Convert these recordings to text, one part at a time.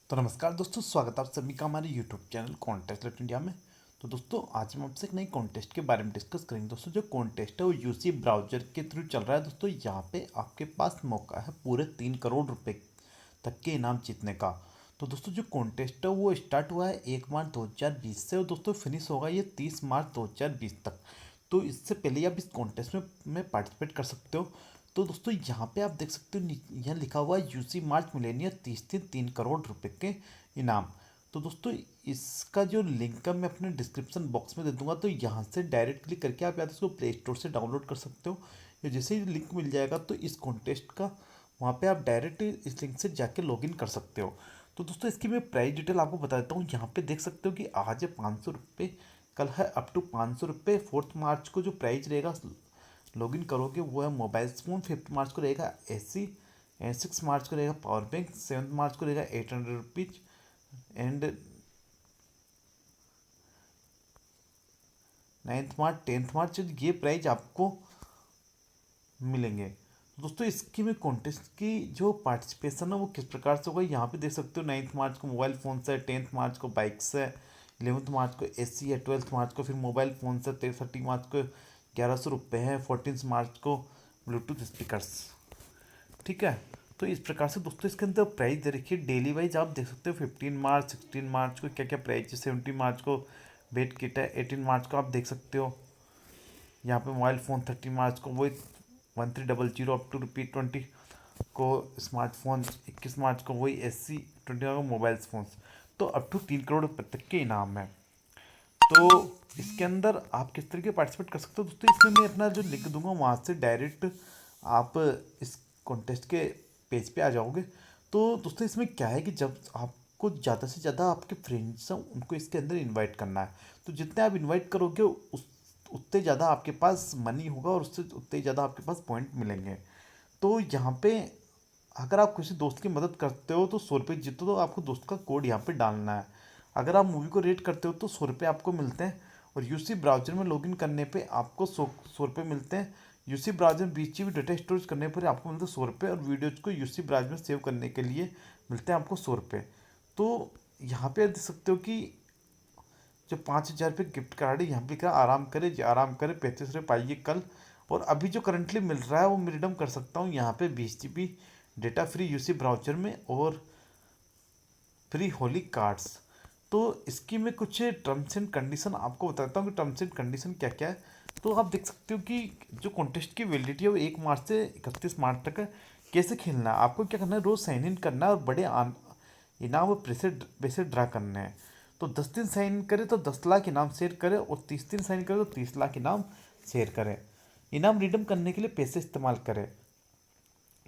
तो नमस्कार दोस्तों, स्वागत है आप सभी का हमारे YouTube channel contest alert India में। तो दोस्तों, आज हम आपसे एक नई कॉन्टेस्ट के बारे में डिस्कस करेंगे। दोस्तों, जो कॉन्टेस्ट है वो यूसी ब्राउजर के थ्रू चल रहा है। दोस्तों, यहाँ पे आपके पास मौका है पूरे 3 करोड़ रुपए तक के इनाम जीतने का। तो दोस्तों, जो कॉन्टेस्ट है वो स्टार्ट हुआ है 1 मार्च 2020 से और दोस्तों फिनिश होगा ये 30 मार्च 2020 तक। तो इससे पहले आप इस कॉन्टेस्ट में पार्टिसिपेट कर सकते हो। तो दोस्तों, यहाँ पे आप देख सकते हो, यहाँ लिखा हुआ है यूसी मार्च मिलेनियर 30 दिन 3 करोड़ रुपए के इनाम। तो दोस्तों, इसका जो लिंक है मैं अपने डिस्क्रिप्शन बॉक्स में दे दूंगा। तो यहाँ से डायरेक्ट क्लिक करके आप या तो इसको प्ले स्टोर से डाउनलोड कर सकते हो, या जैसे ही लिंक मिल जाएगा तो इस कॉन्टेस्ट का वहाँ पे आप डायरेक्ट इस लिंक से जाके लॉगिन कर सकते हो। तो दोस्तों, इसकी मैं प्राइस डिटेल आपको बता देता हूँ। यहाँ पे देख सकते हो कि आज है 500 रुपये, कल है अप टू 500 रुपये। 4 मार्च को जो प्राइस रहेगा लॉगिन करोगे वो है मोबाइल फ़ोन। 5 मार्च को रहेगा एसी, 6 मार्च को रहेगा पावर बैंक, 7 मार्च को रहेगा 800 रुपीज एंड 9 मार्च 10 मार्च ये प्राइज आपको मिलेंगे। तो दोस्तों, इसकी में कॉन्टेस्ट की जो पार्टिसिपेशन है वो किस प्रकार से होगा यहाँ पे देख सकते हो। 9 मार्च को मोबाइल फ़ोन से, 10 मार्च को बाइक से, 11 मार्च को एसी है, 12 मार्च को फिर मोबाइल फ़ोन से, 30 मार्च को 1100 रुपये है, 14 मार्च को ब्लूटूथ स्पीकर्स। ठीक है। तो इस प्रकार से दोस्तों इसके अंदर प्राइस दे रखी है डेली वाइज। आप देख सकते हो 15 मार्च 16 मार्च को क्या क्या प्राइस है। 17 मार्च को बेड किट है। 18 मार्च को आप देख सकते हो यहाँ पे मोबाइल फ़ोन। 30 मार्च को वही 1300 अप टू ₹20 को स्मार्टफोन। 21 मार्च को वही एस सी 20 को मोबाइल फ़ोन। तो अप टू 3 करोड़ तक के इनाम है। तो इसके अंदर आप किस तरीके पार्टिसिपेट कर सकते हो दोस्तों, इसमें मैं अपना जो लिंक दूंगा वहाँ से डायरेक्ट आप इस कॉन्टेस्ट के पेज पे आ जाओगे। तो दोस्तों, इसमें क्या है कि जब आपको ज़्यादा से ज़्यादा आपके फ्रेंड्स हैं उनको इसके अंदर इनवाइट करना है। तो जितने आप इनवाइट करोगे उस उतने ज़्यादा आपके पास मनी होगा और उससे उतने ज़्यादा आपके पास पॉइंट मिलेंगे। तो यहाँ पे अगर आप किसी दोस्त की मदद करते हो तो 100 रुपये जीतो, तो आपको दोस्त का कोड यहाँ पे डालना है। अगर आप मूवी को रेट करते हो तो 100 रुपये आपको मिलते हैं। और यूसी ब्राउजर में लॉगिन करने पे आपको 100 रुपये मिलते हैं। यूसी ब्राउजर में 20 GB डेटा स्टोरेज करने पर आपको मिलते हैं 100 रुपये, और वीडियोज को यूसी ब्राउजर में सेव करने के लिए मिलते हैं आपको 100 रुपये। तो यहाँ पे देख सकते हो कि जो 5,000 रुपये गिफ्ट कार्ड है यहाँ पे क्या, आराम करे आराम करे, 35 रुपये पाइए कल। और अभी जो करंटली मिल रहा है वो मैं रिडम कर सकता हूँ यहाँ पे 20 GB data free UC browser में और फ्री होली कार्ड्स। तो इसकी मैं कुछ टर्म्स एंड कंडीशन आपको बताता हूँ कि टर्म्स एंड कंडीशन क्या क्या है। तो आप देख सकते हो कि जो कॉन्टेस्ट की वैलिडिटी है वो 1 मार्च से 31 मार्च तक है। कैसे खेलना है, आपको क्या करना है, रोज़ साइन इन करना है और बड़े इनाम और पैसे ड्रा करने हैं। तो 10 दिन साइन इन करे तो 10 लाख इनाम शेयर करे, और 30 दिन साइन करे तो 30 लाख इनाम शेयर करें। इनाम रिडीम करने के लिए पैसे इस्तेमाल करें,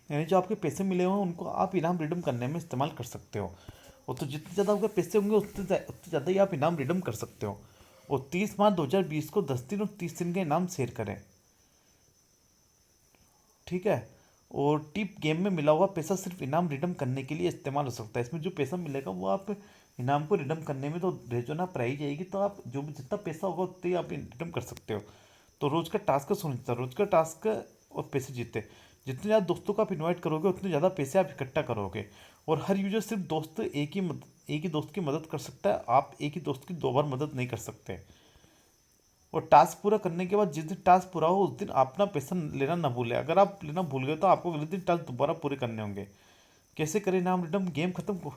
यानी जो आपके पैसे मिले हुए हैं उनको आप इनाम रिडीम करने में इस्तेमाल कर सकते हो। और तो जितने ज़्यादा आपके पैसे होंगे उतने ज़्यादा ही आप इनाम रिडीम कर सकते हो। और 30 मार्च 2020 को 10 दिन और 30 दिन का इनाम शेयर करें। ठीक है। और टिप गेम में मिला हुआ पैसा सिर्फ इनाम रिडीम करने के लिए इस्तेमाल हो सकता है। इसमें जो पैसा मिलेगा वो आप इनाम को रिडीम करने में, तो जो ना प्राइज आएगी तो आप जो भी जितना पैसा होगा उतने ही आप रिडीम कर सकते हो। तो रोज का टास्क सुनिश्चित, रोज का टास्क और पैसे जीते। जितने ज़्यादा दोस्तों को आप इनवाइट करोगे उतने ज़्यादा पैसे आप इकट्ठा करोगे। और हर यूजर सिर्फ एक ही दोस्त की मदद कर सकता है। आप एक ही दोस्त की 2 बार मदद नहीं कर सकते। और टास्क पूरा करने के बाद जिस दिन टास्क पूरा हो उस दिन अपना पैसा लेना ना भूले। अगर आप लेना भूल गए तो आपको अगले दिन टास्क दोबारा पूरे करने होंगे। कैसे करें इनाम रिडीम, गेम खत्म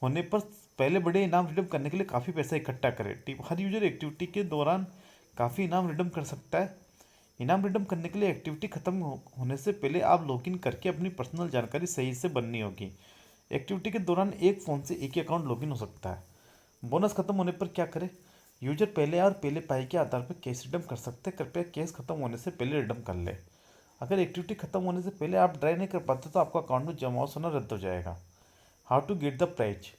होने पर पहले बड़े इनाम रिडीम करने के लिए काफ़ी पैसा इकट्ठा करें। टिप, हर यूजर एक्टिविटी के दौरान काफ़ी इनाम रिडीम कर सकता है। इनाम रिडीम करने के लिए एक्टिविटी खत्म होने से पहले आप लॉगिन करके अपनी पर्सनल जानकारी सही से भरनी होगी। एक्टिविटी के दौरान एक फ़ोन से एक ही अकाउंट लॉगिन हो सकता है। बोनस खत्म होने पर क्या करें, यूजर पहले और पहले पाई के आधार पर कैश रिडीम कर सकते हैं। कृपया कैश खत्म होने से पहले रिडीम कर ले। अगर एक्टिविटी खत्म होने से पहले आप ड्राई नहीं कर पाते तो आपका अकाउंट में जमा होना रद्द हो जाएगा। How to get the prize,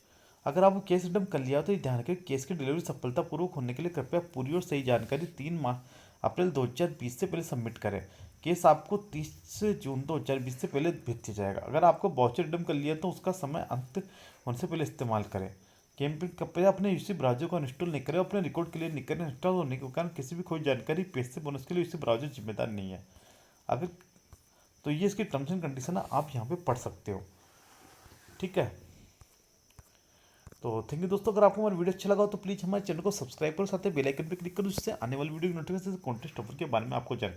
अगर आपको केस रिडीम कर लिया तो ये ध्यान रखें, केस की डिलीवरी सफलतापूर्वक होने के लिए कृपया पूरी और सही जानकारी 3 अप्रैल 2020 से पहले सबमिट करें। केस आपको 30 जून 2020 से पहले भेज दिया जाएगा। अगर आपको वाउचर रिडीम कर लिया तो उसका समय अंत होने से पहले इस्तेमाल करें। कैंपिंग कृपया अपने यूसी ब्राउजर को इंस्टॉल नहीं करें, अपने रिकॉर्ड के लिए नहीं करें। इंस्टॉल होने के कारण किसी भी खोई जानकारी पैसे बोनस के लिए यूसी ब्राउजर जिम्मेदार नहीं है। अगर तो ये इसकी टर्म्स एंड कंडीशन है, आप यहाँ पे पढ़ सकते हो। ठीक है। तो थैंक यू दोस्तों, अगर आपको हमारा वीडियो अच्छा लगा हो तो प्लीज़ हमारे चैनल को सब्सक्राइब करो, साथ ही बेल आइकन पर क्लिक करो, जिससे आने वाली वीडियो की नोटिफिकेशन कॉन्टेस्ट ऑफर के बारे में आपको जान